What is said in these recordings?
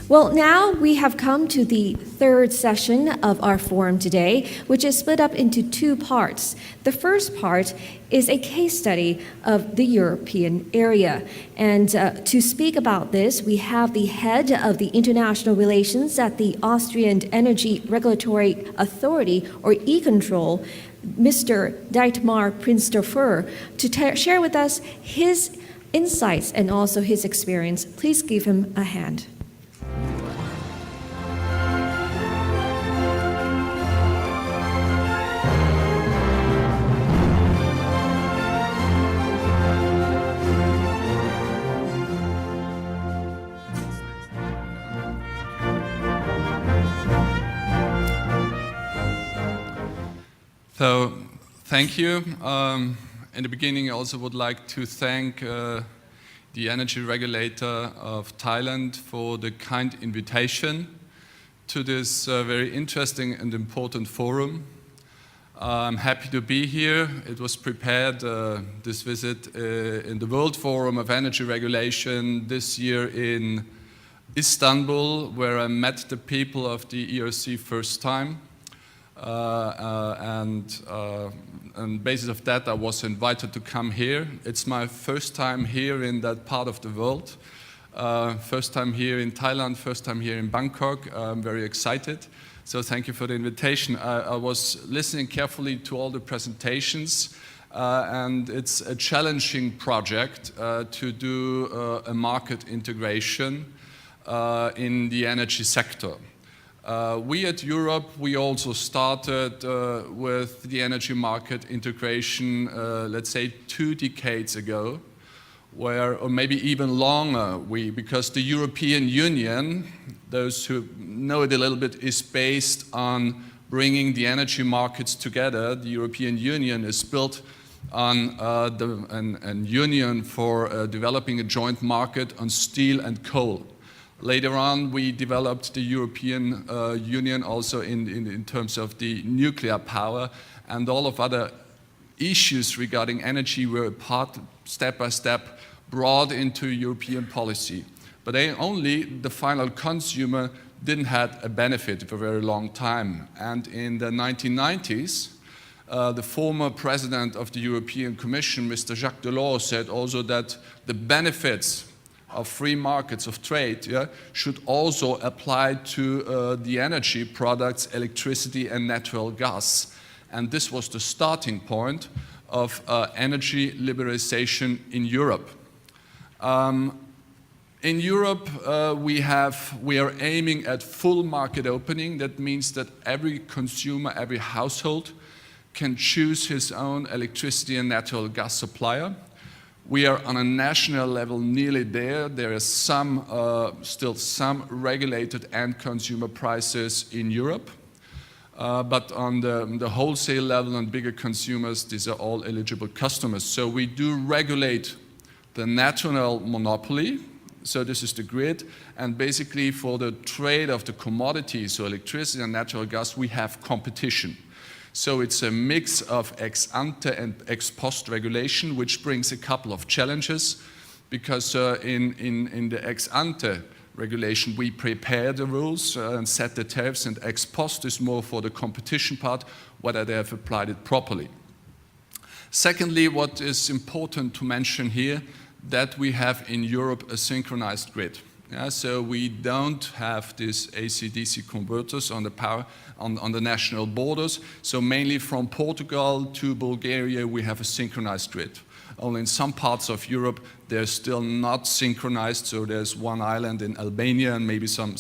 Well, now we have come to the third session of our forum today, which is split up into two parts. The first part is a case study of the European area. And to speak about this, we have the head of the international relations at the Austrian Energy Regulatory Authority, or E-Control, Mr. Dietmar Prinzdorfer, to share with us his insights and also his experience. Please give him a hand. So, thank you. In the beginning, I also would like to thank the energy regulator of Thailand for the kind invitation to this very interesting and important forum. I'm happy to be here. It was prepared, this visit, in the World Forum of Energy Regulation this year in Istanbul, where I met the people of the ERC first time. On basis of that, I was invited to come here. It's my first time here in that part of the world. First time here in Thailand, first time here in Bangkok. I'm very excited. So thank you for the invitation. I was listening carefully to all the presentations, and it's a challenging project to do a market integration in the energy sector. We at Europe, we also started with the energy market integration, let's say 2 decades ago, or maybe even longer, because the European Union, those who know it a little bit, is based on bringing the energy markets together. The European Union is built on a union for developing a joint market on steel and coal. Later on, we developed the European Union also in terms of the nuclear power, and all of other issues regarding energy were step by step brought into European policy. But only the final consumer didn't have a benefit for a very long time. And in the 1990s, the former president of the European Commission, Mr. Jacques Delors, said also that the benefits of free markets of trade should also apply to the energy products, electricity and natural gas. And this was the starting point of energy liberalization in Europe. In Europe, we are aiming at full market opening. That means that every consumer, every household can choose his own electricity and natural gas supplier. We are on a national level nearly there. There is still some regulated end consumer prices in Europe. But on the wholesale level and bigger consumers, these are all eligible customers. So we do regulate the national monopoly. So this is the grid. And basically for the trade of the commodities, so electricity and natural gas, we have competition. So it's a mix of ex ante and ex post regulation, which brings a couple of challenges, because in the ex ante regulation, we prepare the rules and set the tariffs, and ex post is more for the competition part, whether they have applied it properly. Secondly, what is important to mention here, that we have in Europe a synchronized grid. So we don't have these AC-DC converters on the national borders. So mainly from Portugal to Bulgaria, we have a synchronized grid. Only in some parts of Europe, they're still not synchronized. So there's one island in Albania and maybe some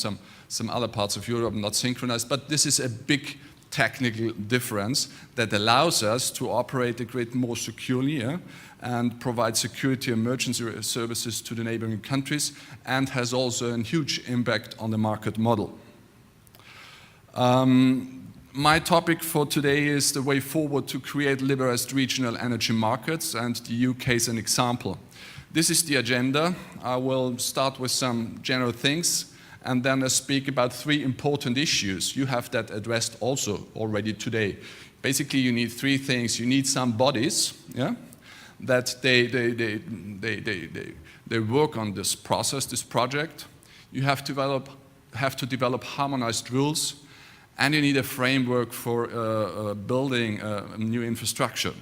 other parts of Europe not synchronized. But this is a big technical difference that allows us to operate the grid more securely and provide security emergency services to the neighboring countries, and has also a huge impact on the market model. My topic for today is the way forward to create liberalized regional energy markets, and the UK is an example. This is the agenda. I will start with some general things, and then I speak about 3 important issues. You have that addressed also already today. Basically, you need 3 things. You need some bodies, that they work on this process, this project. You have to develop have to develop harmonized rules, and you need a framework for building new infrastructure.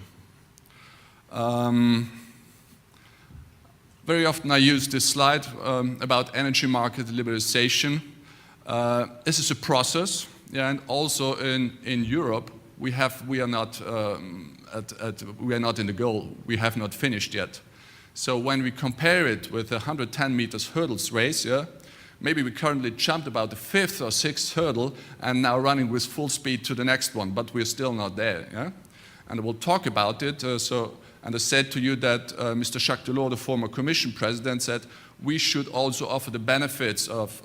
Very often I use this slide about energy market liberalization. This is a process, yeah, and also in Europe we are not in the goal. We have not finished yet. So when we compare it with the 110 meters hurdles race, yeah, maybe we currently jumped about the 5th or 6th hurdle and now running with full speed to the next one, but we're still not there. Yeah? And we'll talk about it. And I said to you that Mr. Jacques Delors, the former Commission President, said we should also offer the benefits of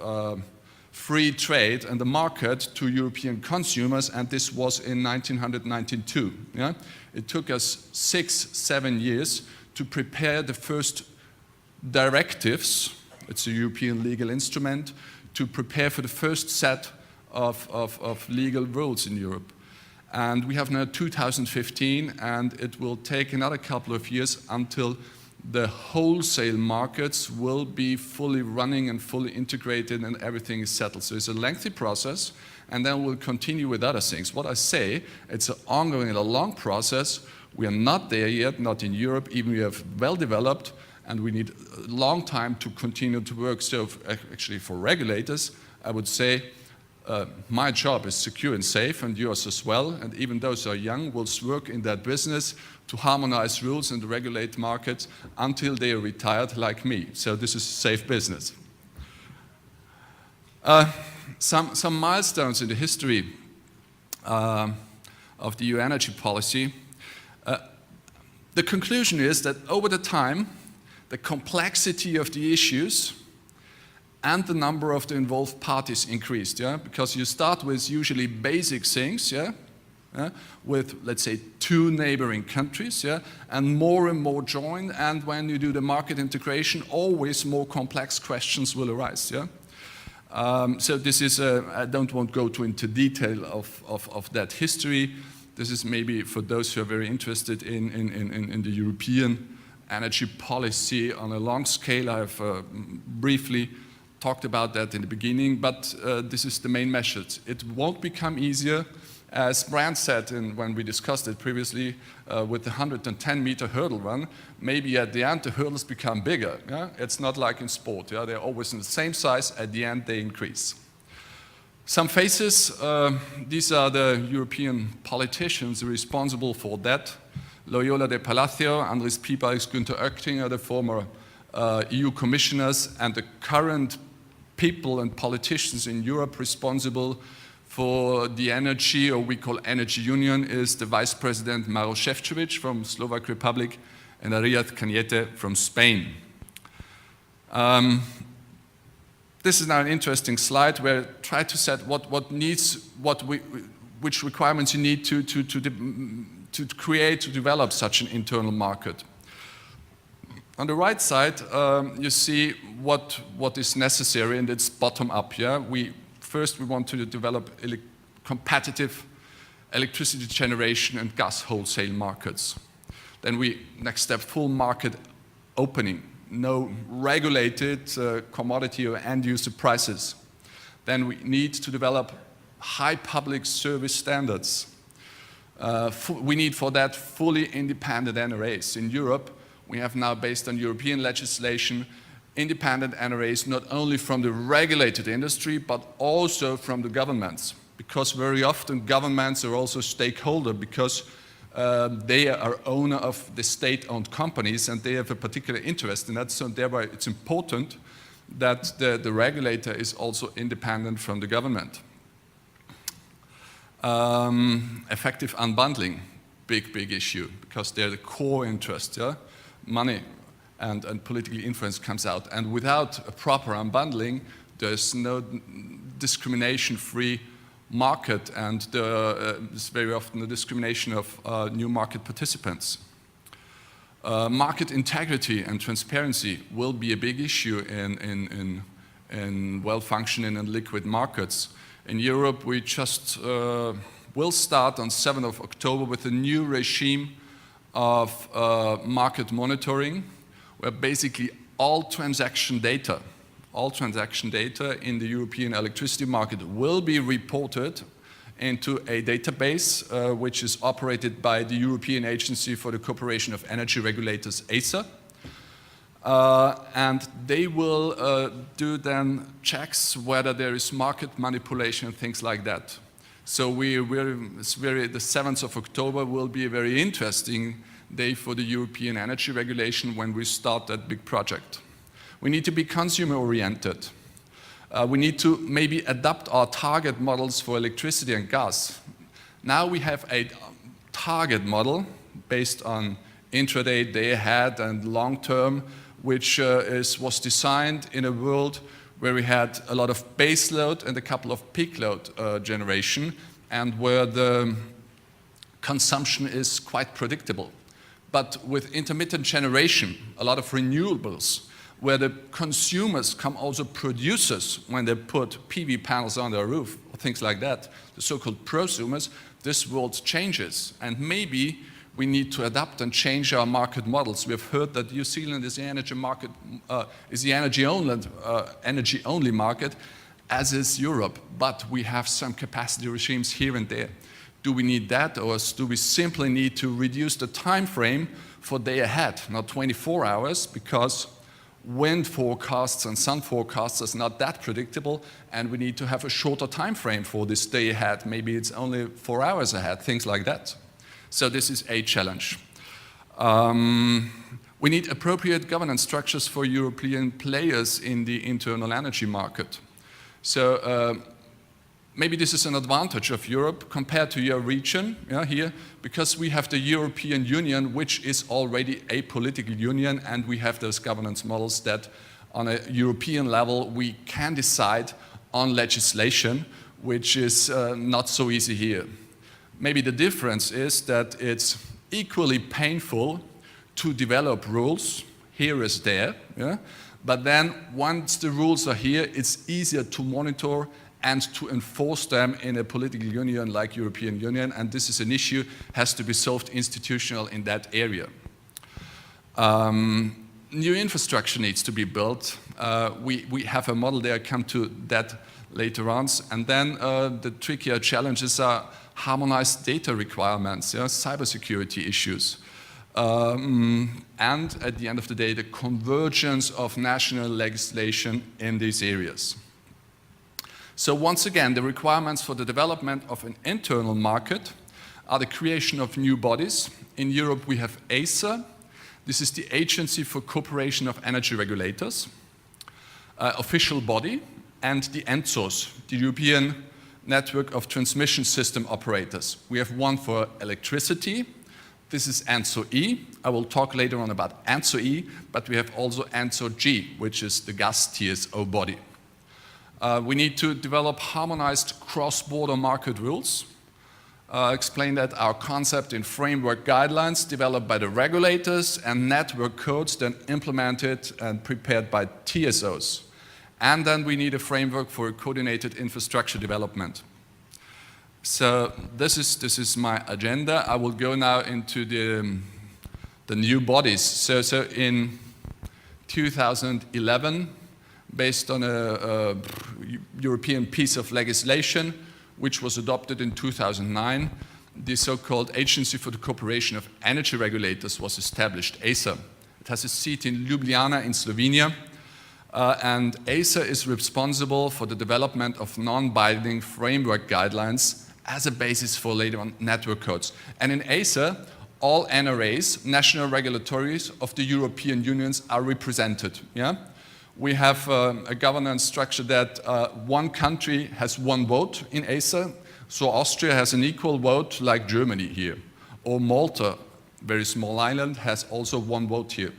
free trade and the market to European consumers, and this was in 1992. Yeah? It took us 6-7 years to prepare the first directives. It's a European legal instrument to prepare for the first set of legal rules in Europe. And we have now 2015, and it will take another couple of years until the wholesale markets will be fully running and fully integrated and everything is settled. So it's a lengthy process, and then we'll continue with other things. What I say, it's an ongoing and a long process. We are not there yet, not in Europe, even we have well developed, and we need a long time to continue to work. So actually for regulators, I would say my job is secure and safe, and yours as well, and even those who are young will work in that business to harmonize rules and regulate markets until they are retired like me. So this is a safe business. Some milestones in the history of the EU energy policy. The conclusion is that over the time, the complexity of the issues and the number of the involved parties increased, yeah? Because you start with usually basic things, yeah? With, let's say, 2 neighboring countries, yeah? And more join, and when you do the market integration, always more complex questions will arise, yeah? So this is, I don't want to go into detail of that history. This is maybe for those who are very interested in the European energy policy on a long scale. I've briefly talked about that in the beginning, but this is the main message. It won't become easier, as Brand said when we discussed it previously with the 110-meter hurdle run. Maybe at the end the hurdles become bigger. Yeah? It's not like in sport. Yeah? They're always in the same size. At the end they increase. Some faces, these are the European politicians responsible for that. Loyola de Palacio, Andris Piebalgs, Günther Oettinger, the former EU commissioners, and the current people and politicians in Europe responsible for the energy, or we call energy union, is the Vice President Maroš Šefčovič from Slovak Republic and Ariad Cañete from Spain. This is now an interesting slide where I try to set which requirements you need to create, to develop such an internal market. On the right side, you see what is necessary, and it's bottom up. Yeah, first we want to develop competitive electricity generation and gas wholesale markets. Then next step, full market opening, no regulated commodity or end-user prices. Then we need to develop high public service standards. We need for that fully independent NRAs. In Europe, we have now, based on European legislation, independent NRAs not only from the regulated industry, but also from the governments. Because very often governments are also stakeholder, because they are owner of the state-owned companies and they have a particular interest in that. So thereby it's important that the regulator is also independent from the government. Effective unbundling, big issue, because they're the core interest, yeah? Money and political influence comes out. And without a proper unbundling, there's no discrimination-free market, and there's very often the discrimination of new market participants. Market integrity and transparency will be a big issue in well-functioning and liquid markets. In Europe, we just will start on 7th of October with a new regime of market monitoring, where basically all transaction data all transaction data in the European electricity market will be reported into a database which is operated by the European Agency for the Cooperation of Energy Regulators, ACER. And they will do then checks whether there is market manipulation and things like that. So the 7th of October will be a very interesting day for the European energy regulation when we start that big project. We need to be consumer-oriented. We need to maybe adapt our target models for electricity and gas. Now we have a target model based on intraday, day ahead, and long term, which was designed in a world where we had a lot of base load and a couple of peak load generation, and where the consumption is quite predictable. But with intermittent generation, a lot of renewables, where the consumers come also producers when they put PV panels on their roof, or things like that, the so-called prosumers, this world changes. And maybe we need to adapt and change our market models. We have heard that New Zealand is the energy market, is the energy-only market, as is Europe. But we have some capacity regimes here and there. Do we need that, or do we simply need to reduce the time frame for day ahead, not 24 hours, because wind forecasts and sun forecasts is not that predictable, and we need to have a shorter time frame for this day ahead. Maybe it's only 4 hours ahead, things like that. So this is a challenge. We need appropriate governance structures for European players in the internal energy market. So maybe this is an advantage of Europe compared to your region here, because we have the European Union, which is already a political union, and we have those governance models that on a European level we can decide on legislation, which is not so easy here. Maybe the difference is that it's equally painful to develop rules here as there, but then once the rules are here, it's easier to monitor and to enforce them in a political union like European Union, and this is an issue has to be solved institutional in that area. New infrastructure needs to be built. We have a model there, come to that later on, and then the trickier challenges are harmonized data requirements, cybersecurity issues, and at the end of the day, the convergence of national legislation in these areas. So once again, the requirements for the development of an internal market are the creation of new bodies. In Europe, we have ACER. This is the Agency for Cooperation of Energy Regulators, official body, and the ENTSOs, the European Network of Transmission System Operators. We have one for electricity. This is ENTSO-E. I will talk later on about ENTSO-E, but we have also ENTSO-G, which is the gas TSO body. We need to develop harmonized cross-border market rules. Explain that our concept in framework guidelines developed by the regulators and network codes then implemented and prepared by TSOs. And then we need a framework for coordinated infrastructure development. So this is my agenda. I will go now into the new bodies. So in 2011, based on a European piece of legislation, which was adopted in 2009, the so-called Agency for the Cooperation of Energy Regulators was established, ACER. It has a seat in Ljubljana in Slovenia, and ACER is responsible for the development of non-binding framework guidelines as a basis for later on network codes. And in ACER, all NRAs, national regulatories of the European Unions, are represented. We have a governance structure that one country has one vote in ACER. So Austria has an equal vote like Germany here. Or Malta, very small island, has also one vote here.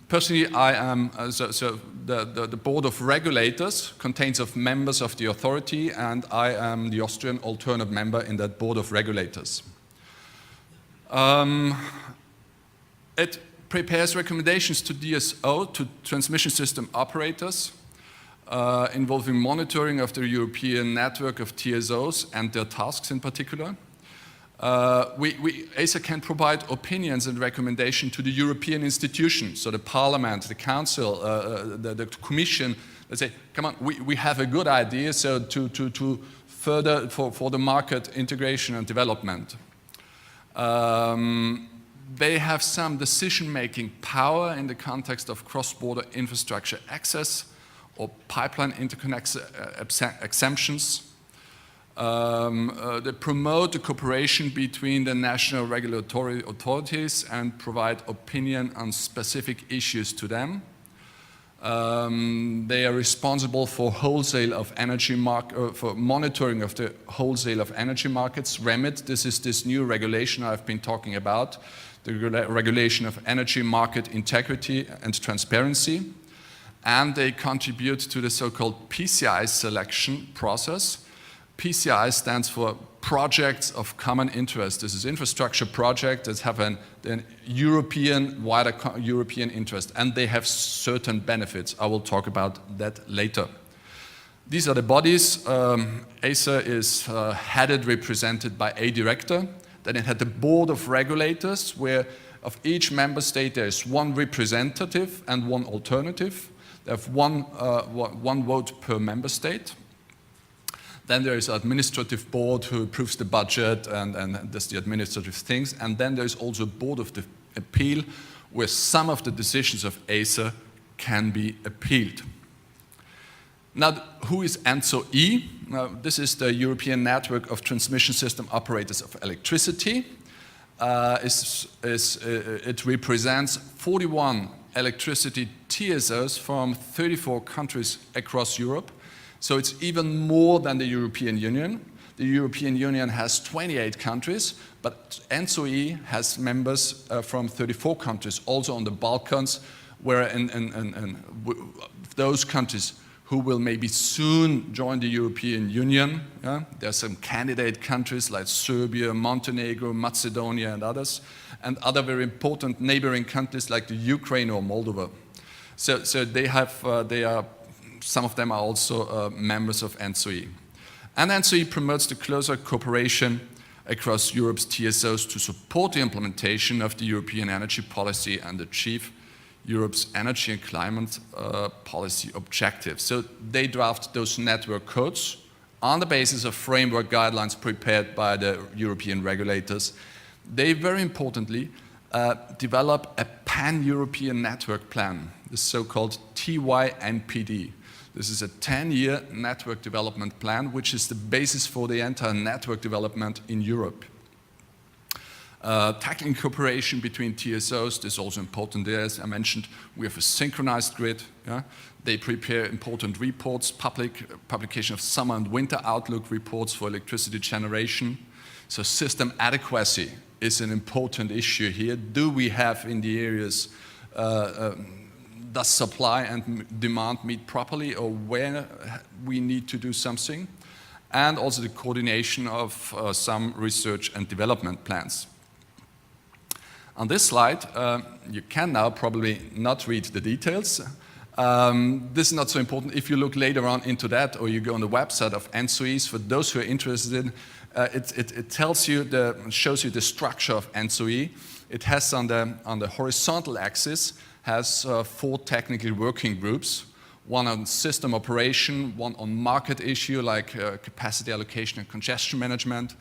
Personally, I am, the board of regulators contains of members of the authority, and I am the Austrian alternate member in that board of regulators. It prepares recommendations to DSO, to transmission system operators, involving monitoring of the European network of TSOs and their tasks in particular. ACER can provide opinions and recommendations to the European institutions, so the Parliament, the Council, the Commission. They say, come on, we have a good idea, so to further for the market integration and development. They have some decision-making power in the context of cross-border infrastructure access or pipeline interconnect exemptions. They promote the cooperation between the national regulatory authorities and provide opinion on specific issues to them. They are responsible for wholesale of energy for monitoring of the wholesale of energy markets. REMIT, this is this new regulation I've been talking about, the regulation of energy market integrity and transparency. And they contribute to the so-called PCI selection process. PCI stands for Projects of Common Interest. This is infrastructure projects that have an wider European interest, and they have certain benefits. I will talk about that later. These are the bodies. ACER is headed, represented by a director. Then it had the board of regulators, where of each member state there is one representative and one alternative. They have one vote per member state. Then there is an administrative board who approves the budget and does the administrative things. And then there is also a board of the appeal, where some of the decisions of ACER can be appealed. Now, who is ENTSO-E? This is the European Network of Transmission System Operators of Electricity. It represents 41 electricity TSOs from 34 countries across Europe. So it's even more than the European Union. The European Union has 28 countries, but ENTSO-E has members from 34 countries, also on the Balkans, where in those countries who will maybe soon join the European Union. Yeah? There are some candidate countries like Serbia, Montenegro, Macedonia, and others, and other very important neighboring countries like the Ukraine or Moldova. So some of them are also members of ENTSO-E. And ENTSO-E promotes the closer cooperation across Europe's TSOs to support the implementation of the European energy policy and achieve Europe's energy and climate policy objectives. So they draft those network codes on the basis of framework guidelines prepared by the European regulators. They, very importantly, develop a pan-European network plan, the so-called TYNPD. This is a 10-year network development plan, which is the basis for the entire network development in Europe. Tackling cooperation between TSOs, this is also important there. As I mentioned, we have a synchronized grid. Yeah? They prepare important reports, publication of summer and winter outlook reports for electricity generation. So system adequacy is an important issue here. Do we have in the areas does supply and demand meet properly, or where we need to do something? And also the coordination of some research and development plans. On this slide, you can now probably not read the details. This is not so important. If you look later on into that, or you go on the website of ENTSO-E's, for those who are interested, it tells you shows you the structure of ENTSO-E. It has on the horizontal axis has 4 technical working groups, one on system operation, one on market issue like capacity allocation and congestion management,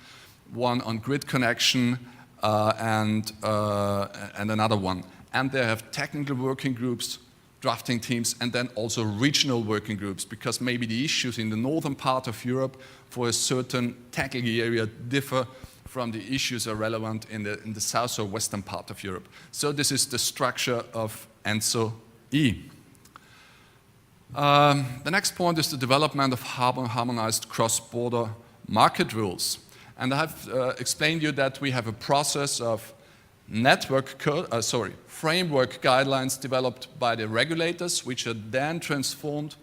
one on grid connection, and another one. And they have technical working groups, drafting teams, and then also regional working groups, because maybe the issues in the northern part of Europe for a certain technical area differ from the issues that are relevant in the south or western part of Europe. So this is the structure of ENTSO-E. The next point is the development of harmonized cross-border market rules. And I have explained to you that we have a process of framework guidelines developed by the regulators, which are then transformed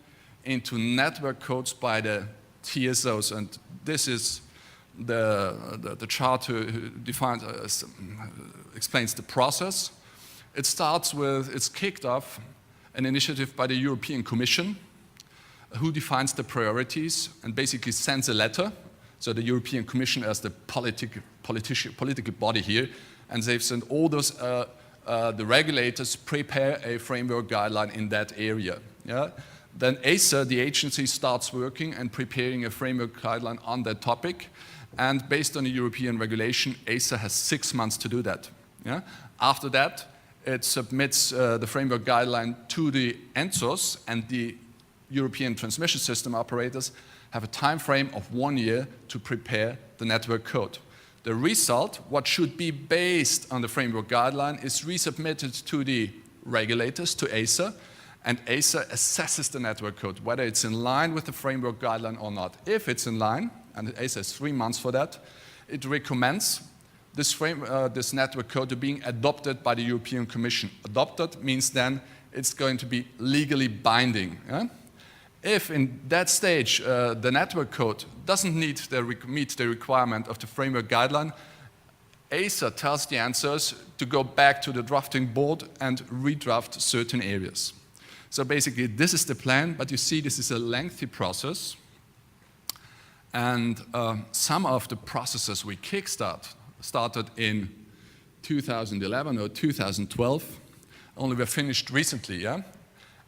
into network codes by the TSOs. And this is the chart who defines, explains the process. It starts with, it's kicked off an initiative by the European Commission, who defines the priorities and basically sends a letter. So the European Commission as the political body here, and they've sent all those, the regulators prepare a framework guideline in that area. Yeah? Then ACER, the agency, starts working and preparing a framework guideline on that topic. And based on the European regulation, ACER has 6 months to do that. Yeah? After that, it submits the framework guideline to the ENSOs, and the European transmission system operators have a time frame of 1 year to prepare the network code. The result, what should be based on the framework guideline, is resubmitted to the regulators, to ACER, and ACER assesses the network code, whether it's in line with the framework guideline or not. If it's in line, and ACER has 3 months for that, it recommends this network code to being adopted by the European Commission. Adopted means then it's going to be legally binding. Yeah? If in that stage the network code doesn't meet the requirement of the framework guideline, ACER tells the ENSOs to go back to the drafting board and redraft certain areas. So basically this is the plan, but you see this is a lengthy process. And some of the processes we started in 2011 or 2012, only were finished recently, yeah?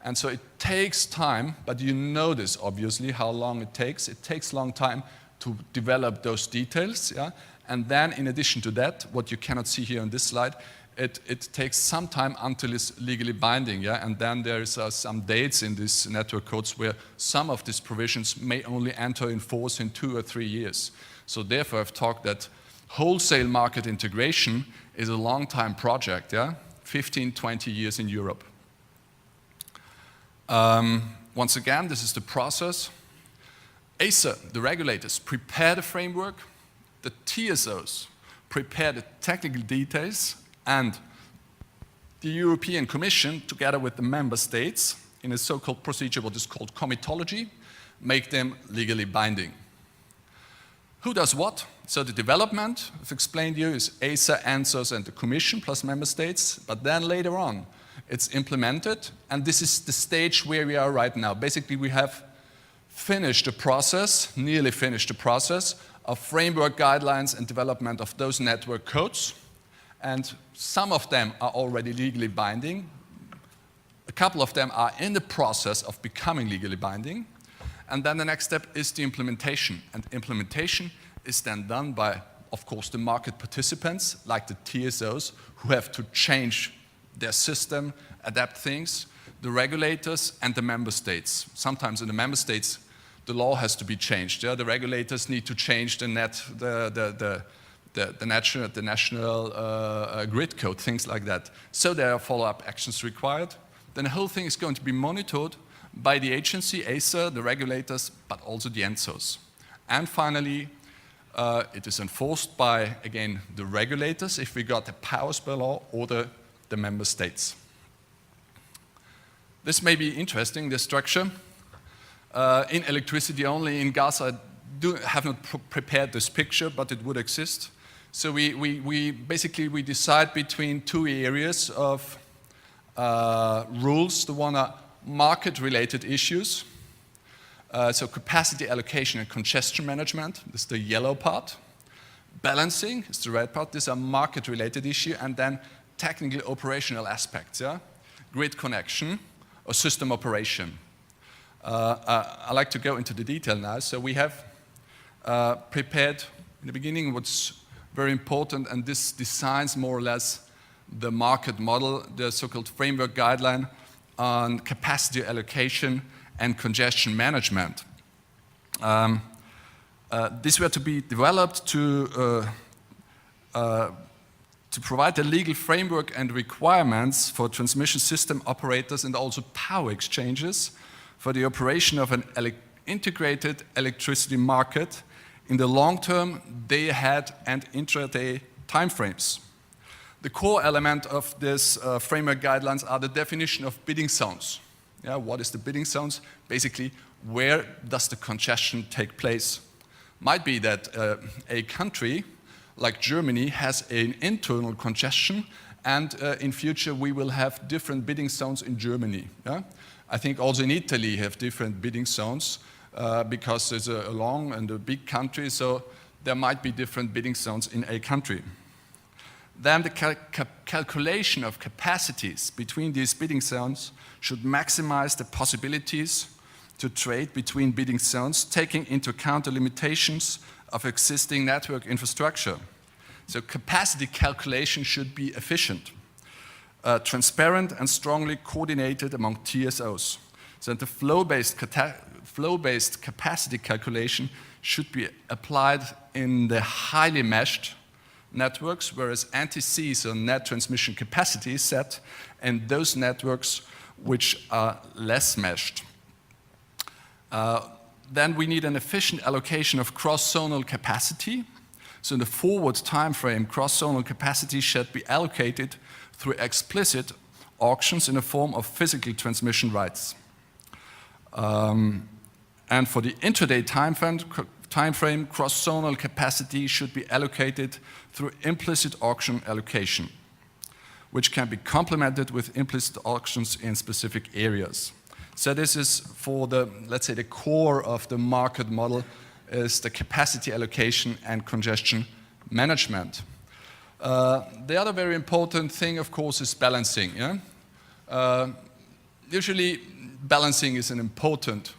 And so it takes time, but you know this obviously, how long it takes. It takes a long time to develop those details, yeah? And then in addition to that, what you cannot see here on this slide, it takes some time until it's legally binding, yeah? And then there's some dates in these network codes where some of these provisions may only enter in force in 2 or 3 years. So therefore I've talked that wholesale market integration is a long time project, yeah? 15, 20 years in Europe. Once again, this is the process. ACER, the regulators, prepare the framework. The TSOs prepare the technical details, and the European Commission, together with the member states, in a so-called procedure, what is called comitology, make them legally binding. Who does what? So the development, I've explained to you, is ACER, ENSOs, and the Commission, plus member states, but then later on, it's implemented, and this is the stage where we are right now. Basically, we have finished the process, nearly finished the process, of framework guidelines and development of those network codes, and some of them are already legally binding. A couple of them are in the process of becoming legally binding, and then the next step is the implementation, and implementation is then done by, of course, the market participants, like the TSOs, who have to change their system, adapt things, the regulators and the member states. Sometimes in the member states, the law has to be changed. Yeah? The regulators need to change the national grid code, things like that. So there are follow-up actions required. Then the whole thing is going to be monitored by the agency, ACER, the regulators, but also the ENSOs. And finally, it is enforced by, again, the regulators, if we got the powers by law, or the member states. This may be interesting, this structure. In electricity only, in gas I have not prepared this picture, but it would exist. So we basically decide between 2 areas of rules. The one are market-related issues. So capacity allocation and congestion management, this is the yellow part. Balancing is the red part. These are market-related issues, and then technical operational aspects, yeah? Grid connection or system operation. I like to go into the detail now. So we have prepared in the beginning what's very important, and this designs more or less the market model, the so-called framework guideline on capacity allocation and congestion management. These were to be developed to provide the legal framework and requirements for transmission system operators and also power exchanges for the operation of an integrated electricity market in the long-term, day-ahead, and intraday timeframes. The core element of this framework guidelines are the definition of bidding zones. Yeah, what is the bidding zones? Basically, where does the congestion take place? Might be that a country like Germany has an internal congestion, and in future we will have different bidding zones in Germany. Yeah? I think also in Italy have different bidding zones. because it's a long and a big country, so there might be different bidding zones in a country. Then the calculation of capacities between these bidding zones should maximize the possibilities to trade between bidding zones, taking into account the limitations of existing network infrastructure. So capacity calculation should be efficient, transparent and strongly coordinated among TSOs. So the flow-based capacity calculation should be applied in the highly meshed networks, whereas NTC, so net transmission capacity, is set in those networks which are less meshed. Then we need an efficient allocation of cross-zonal capacity. So in the forward time frame, cross-zonal capacity should be allocated through explicit auctions in the form of physical transmission rights. And for the intraday time frame, cross-zonal capacity should be allocated through implicit auction allocation, which can be complemented with implicit auctions in specific areas. So this is for the, let's say, the core of the market model is the capacity allocation and congestion management. The other very important thing, of course, is balancing. Yeah? Usually, balancing is an important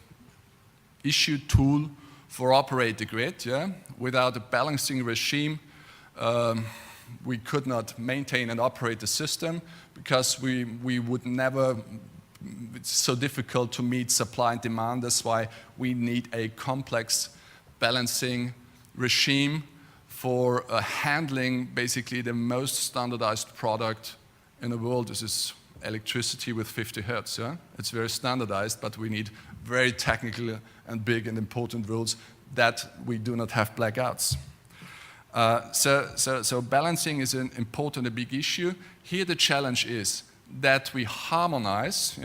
issue tool for operate the grid. Yeah? Without a balancing regime, we could not maintain and operate the system because we would never. It's so difficult to meet supply and demand. That's why we need a complex balancing regime for handling basically the most standardized product in the world. This is electricity with 50 hertz. Yeah? It's very standardized, but we need very technical and big and important rules that we do not have blackouts. So balancing is an important, a big issue. Here the challenge is that we harmonize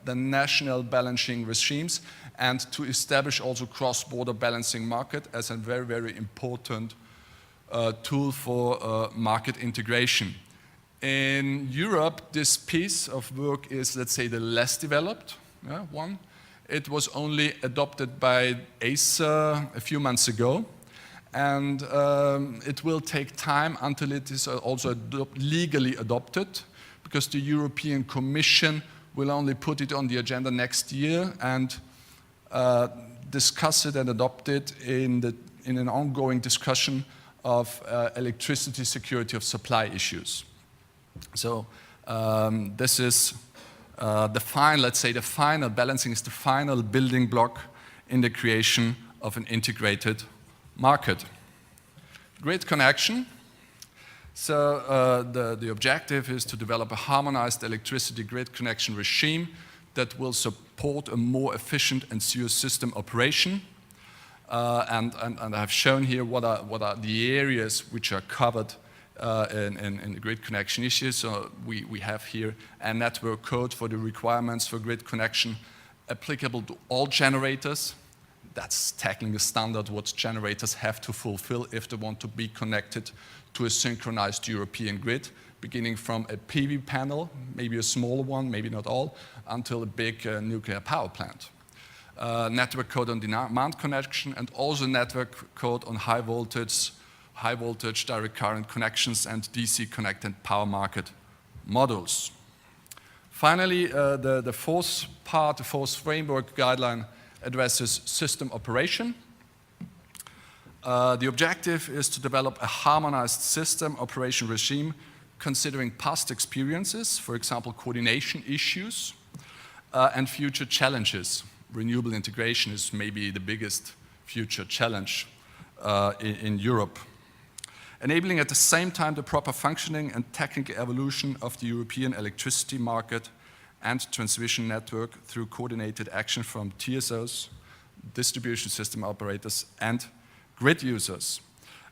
the national balancing regimes and to establish also cross-border balancing market as a very, very important tool for market integration. In Europe, this piece of work is, let's say, the less developed one. It was only adopted by ACER a few months ago, and it will take time until it is also legally adopted, because the European Commission will only put it on the agenda next year and discuss it and adopt it in an ongoing discussion of electricity security of supply issues. So this is the final balancing is the final building block in the creation of an integrated market. Grid connection. So the objective is to develop a harmonized electricity grid connection regime that will support a more efficient and secure system operation. And I've shown here what are the areas which are covered in the grid connection issues. So we have here a network code for the requirements for grid connection applicable to all generators. That's tackling a standard what generators have to fulfill if they want to be connected to a synchronized European grid, beginning from a PV panel, maybe a smaller one, maybe not all, until a big nuclear power plant. Network code on demand connection, and also network code on high voltage direct current connections and DC connected power market models. Finally, the fourth part, the fourth framework guideline addresses system operation. The objective is to develop a harmonized system operation regime considering past experiences, for example, coordination issues, and future challenges. Renewable integration is maybe the biggest future challenge in Europe. Enabling at the same time the proper functioning and technical evolution of the European electricity market and transmission network through coordinated action from TSOs, distribution system operators, and grid users.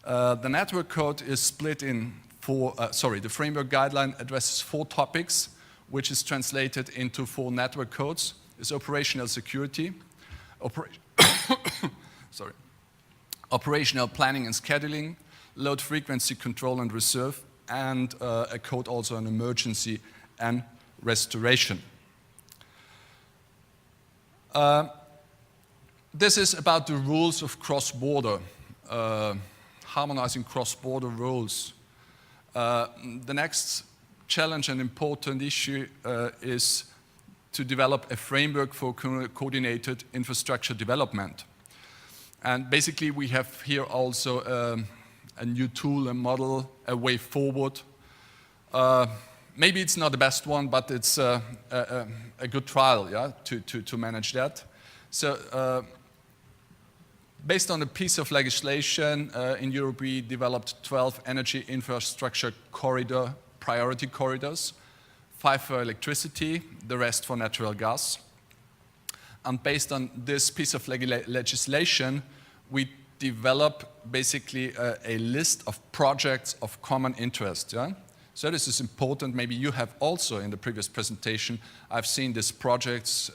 The network code is split in the framework guideline addresses 4 topics, which is translated into 4 network codes. Is operational security, operational planning and scheduling, load frequency control and reserve, and a code also on emergency and restoration. this is about the rules of cross-border, harmonizing cross-border rules. The next challenge and important issue is to develop a framework for coordinated infrastructure development. And basically we have here also a new tool, a model, a way forward. Maybe it's not the best one, but it's a good trial, yeah, to manage that. So based on a piece of legislation, in Europe we developed 12 energy infrastructure priority corridors, 5 for electricity, the rest for natural gas. And based on this piece of legislation, we develop basically a list of projects of common interest. Yeah? So this is important. Maybe you have also in the previous presentation, I've seen these projects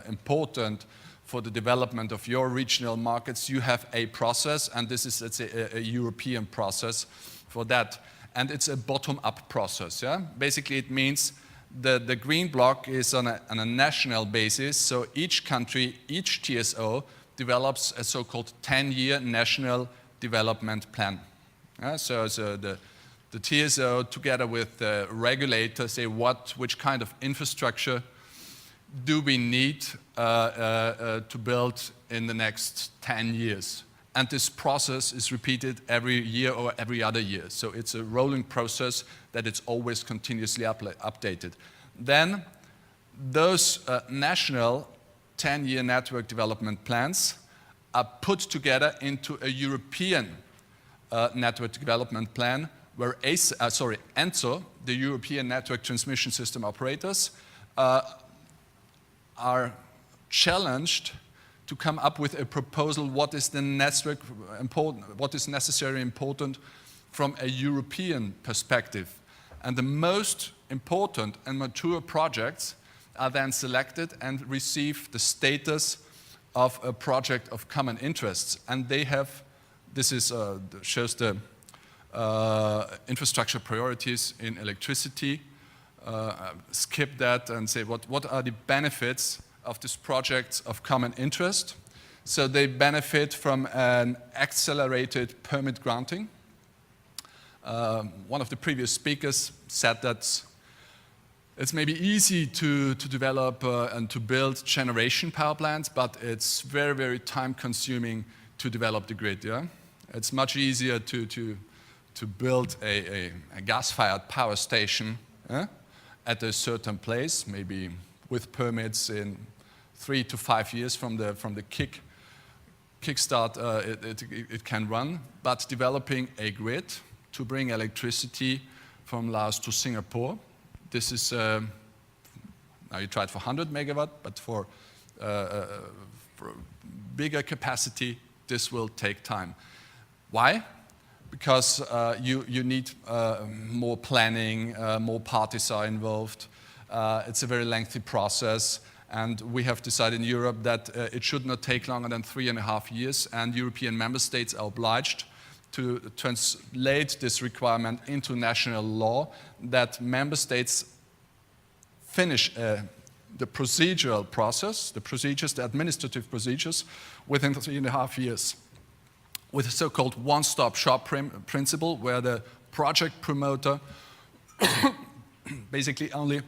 important for the development of your regional markets. You have a process, and this is, let's say, a European process for that. And it's a bottom-up process. Yeah? Basically, it means the green block is on a national basis. So each country, each TSO, develops a so-called 10-year national development plan. Yeah? So the TSO, together with the regulator, say which kind of infrastructure do we need to build in the next 10 years. And this process is repeated every year or every other year. So it's a rolling process that it's always continuously updated. Then those national 10-year network development plans are put together into a European network development plan where ENTSO, the European Network Transmission System Operators, are challenged to come up with a proposal what is necessary important from a European perspective. And the most important and mature projects are then selected and receive the status of a project of common interests. And they have, shows the infrastructure priorities in electricity. Skip that and say what are the benefits of these projects of common interest. So they benefit from an accelerated permit granting. One of the previous speakers said that it's maybe easy to develop and to build generation power plants, but it's very, very time consuming to develop the grid. Yeah? It's much easier to build a gas-fired power station at a certain place, maybe with permits in 3 to 5 years from the kickstart it can run. But developing a grid to bring electricity from Laos to Singapore, this is, now you tried for 100 megawatt, but for bigger capacity, this will take time. Why? Because you need more planning, more parties are involved. It's a very lengthy process, and we have decided in Europe that it should not take longer than 3.5 years, and European member states are obliged to translate this requirement into national law, that member states finish the procedural process, the administrative procedures, within 3.5 years, with a so-called one-stop shop principle, where the project promoter basically only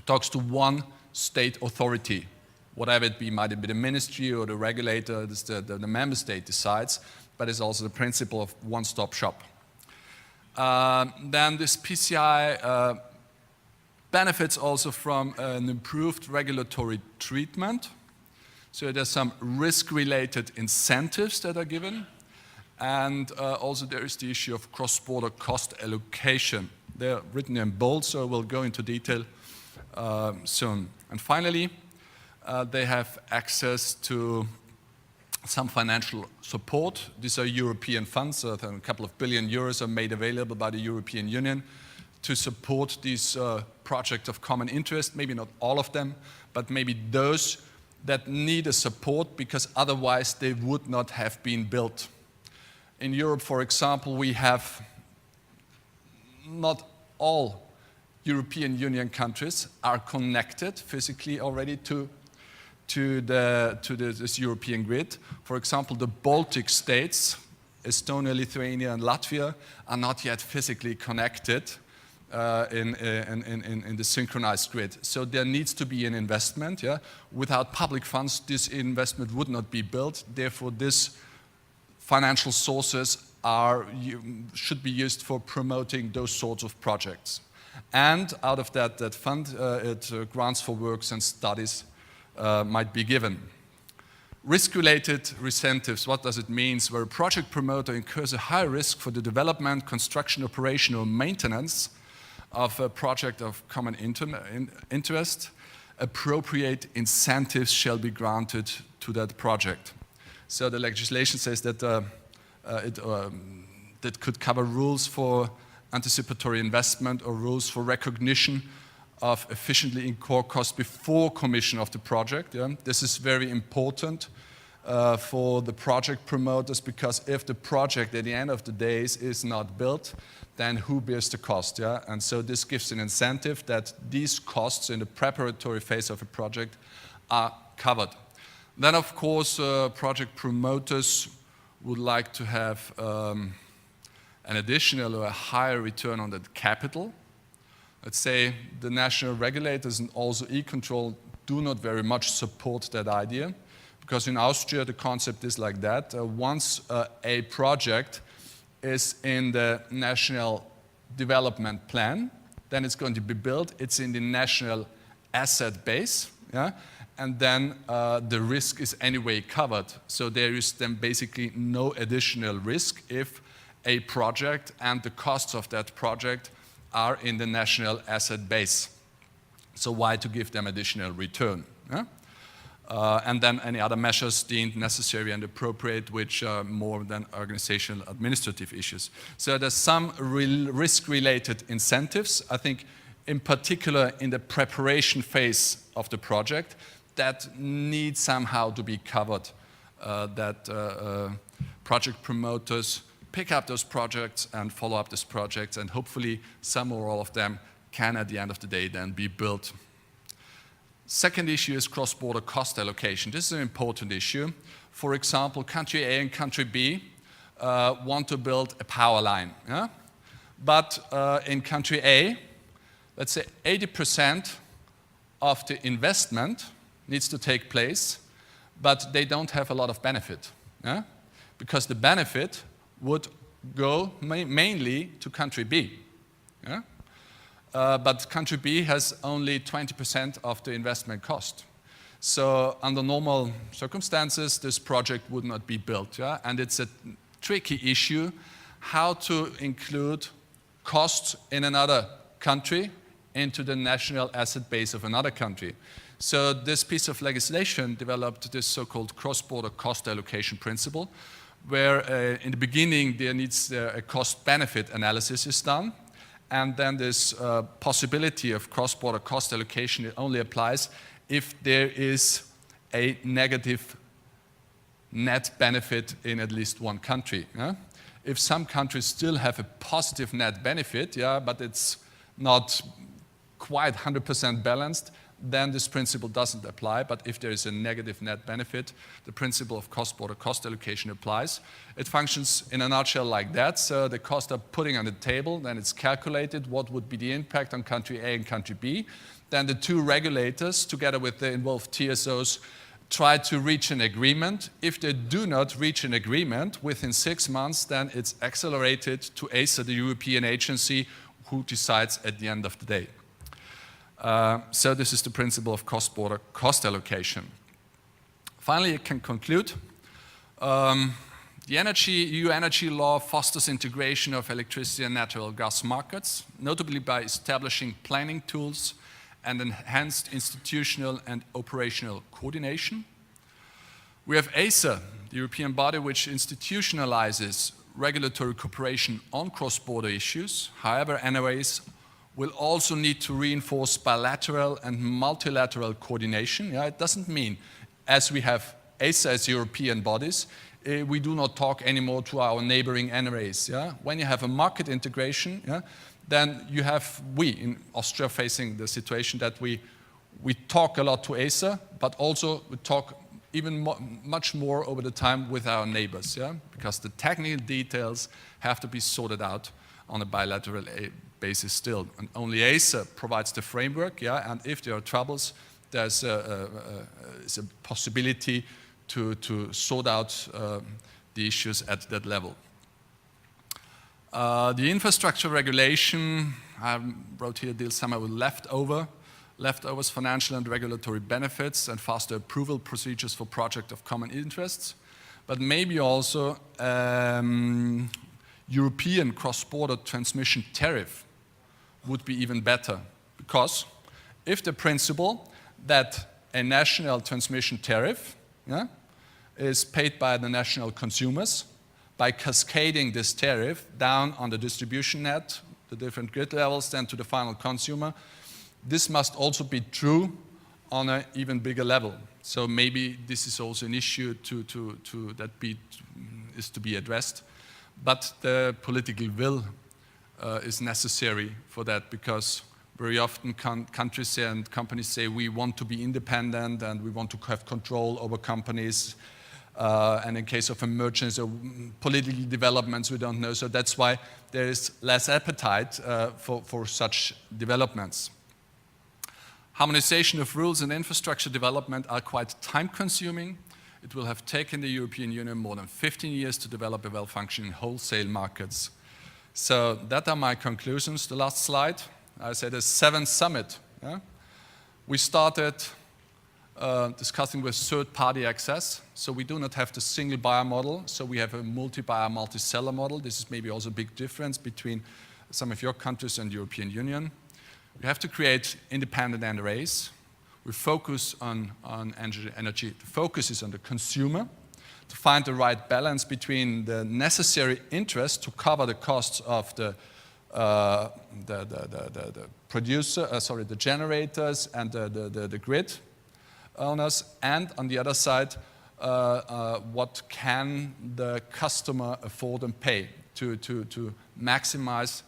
talks to one state authority, whatever it be, might it be the ministry or the regulator, the member state decides, but it's also the principle of one-stop shop. Then this PCI benefits also from an improved regulatory treatment. So there's some risk-related incentives that are given, and also there is the issue of cross-border cost allocation. They're written in bold, so we'll go into detail soon. And finally, they have access to some financial support. These are European funds, so a couple of billion euros are made available by the European Union to support these projects of common interest, maybe not all of them, but maybe those that need a support because otherwise they would not have been built. In Europe, for example, we have not all European Union countries are connected physically already to to this European grid. For example, the Baltic states, Estonia, Lithuania, and Latvia, are not yet physically connected in the synchronized grid. So there needs to be an investment. Yeah? Without public funds, this investment would not be built. Therefore, these financial sources should be used for promoting those sorts of projects. And out of that fund, grants for works and studies might be given. Risk-related incentives, what does it mean? Where a project promoter incurs a high risk for the development, construction, operation, or maintenance of a project of common interest, appropriate incentives shall be granted to that project. So the legislation says that that could cover rules for anticipatory investment or rules for recognition of efficiently incurred costs before commission of the project. Yeah? This is very important for the project promoters, because if the project at the end of the day is not built, then who bears the cost? Yeah? And so this gives an incentive that these costs in the preparatory phase of a project are covered. Then, of course, project promoters would like to have an additional or a higher return on that capital. Let's say the national regulators and also e-control do not very much support that idea, because in Austria the concept is like that. Once a project is in the national development plan, then it's going to be built, it's in the national asset base, yeah? And then the risk is anyway covered. So there is then basically no additional risk if a project and the costs of that project are in the national asset base. So why to give them additional return? Yeah? And then any other measures deemed necessary and appropriate, which are more than organizational administrative issues. So there's some risk-related incentives, I think in particular in the preparation phase of the project, that need somehow to be covered, that project promoters pick up those projects and follow up these projects, and hopefully some or all of them can at the end of the day then be built. Second issue is cross-border cost allocation. This is an important issue. For example, country A and country B want to build a power line. Yeah? But in country A, let's say 80% of the investment needs to take place, but they don't have a lot of benefit. Yeah? Because the benefit would go mainly to country B. Yeah? But country B has only 20% of the investment cost. So under normal circumstances, this project would not be built. Yeah? And it's a tricky issue how to include costs in another country into the national asset base of another country. So this piece of legislation developed this so-called cross-border cost allocation principle, where in the beginning there needs a cost-benefit analysis is done, and then this possibility of cross-border cost allocation, it only applies if there is a negative net benefit in at least one country. Yeah? If some countries still have a positive net benefit, yeah, but it's not quite 100% balanced, then this principle doesn't apply. But if there is a negative net benefit, the principle of cross-border cost allocation applies. It functions in a nutshell like that. So the costs are putting on the table, then it's calculated what would be the impact on country A and country B. Then the two regulators, together with the involved TSOs, try to reach an agreement. If they do not reach an agreement within 6 months, then it's accelerated to ACER, the European agency, who decides at the end of the day. So this is the principle of cross-border cost allocation. Finally, I can conclude. The EU energy law fosters integration of electricity and natural gas markets, notably by establishing planning tools and enhanced institutional and operational coordination. We have ACER, the European body which institutionalizes regulatory cooperation on cross-border issues. However, NOAs will also need to reinforce bilateral and multilateral coordination. Yeah, it doesn't mean, as we have ACER as European bodies, we do not talk anymore to our neighboring NRAs. Yeah? When you have a market integration, yeah, then you have, we in Austria facing the situation that we We talk a lot to Acer, but also we talk even much more over the time with our neighbors, yeah? Because the technical details have to be sorted out on a bilateral basis still. And only Acer provides the framework, yeah? And if there are troubles, there's a possibility to sort out the issues at that level. The infrastructure regulation, I wrote here deals somehow with leftovers, financial and regulatory benefits, and faster approval procedures for projects of common interests, but maybe also European cross-border transmission tariff would be even better, because if the principle that a national transmission tariff, yeah, is paid by the national consumers, by cascading this tariff down on the distribution net, the different grid levels, then to the final consumer, this must also be true on an even bigger level. So maybe this is also an issue is to be addressed. But the political will is necessary for that, because very often countries and companies say we want to be independent and we want to have control over companies. And in case of emergencies or political developments, we don't know. So that's why there is less appetite for such developments. Harmonization of rules and infrastructure development are quite time-consuming. It will have taken the European Union more than 15 years to develop a well-functioning wholesale markets. So that are my conclusions. The last slide, I said the 7th summit. Yeah? We started discussing with third-party access. So we do not have the single buyer model. So we have a multi-buyer, multi-seller model. This is maybe also a big difference between some of your countries and the European Union. We have to create independent NRAs. We focus on energy. The focus is on the consumer, to find the right balance between the necessary interest to cover the costs of the generators and the grid owners, and on the other side, what can the customer afford and pay to maximize,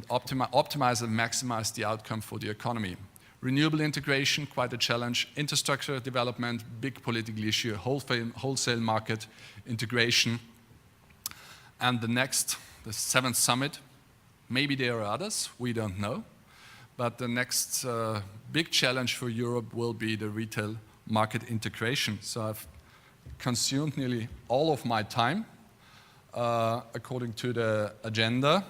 optimize and maximize the outcome for the economy. Renewable integration, quite a challenge. Infrastructure development, big political issue. Wholesale market integration. And the 7th summit, maybe there are others, we don't know. But the next big challenge for Europe will be the retail market integration. So I've consumed nearly all of my time according to the agenda.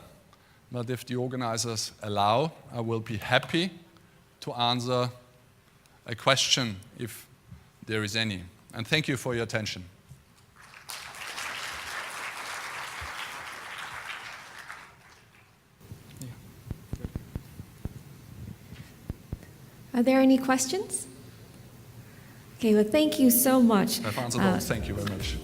But if the organizers allow, I will be happy to answer a question if there is any. And thank you for your attention. Are there any questions? Okay, well, thank you so much. I've answered all. Thank you very much.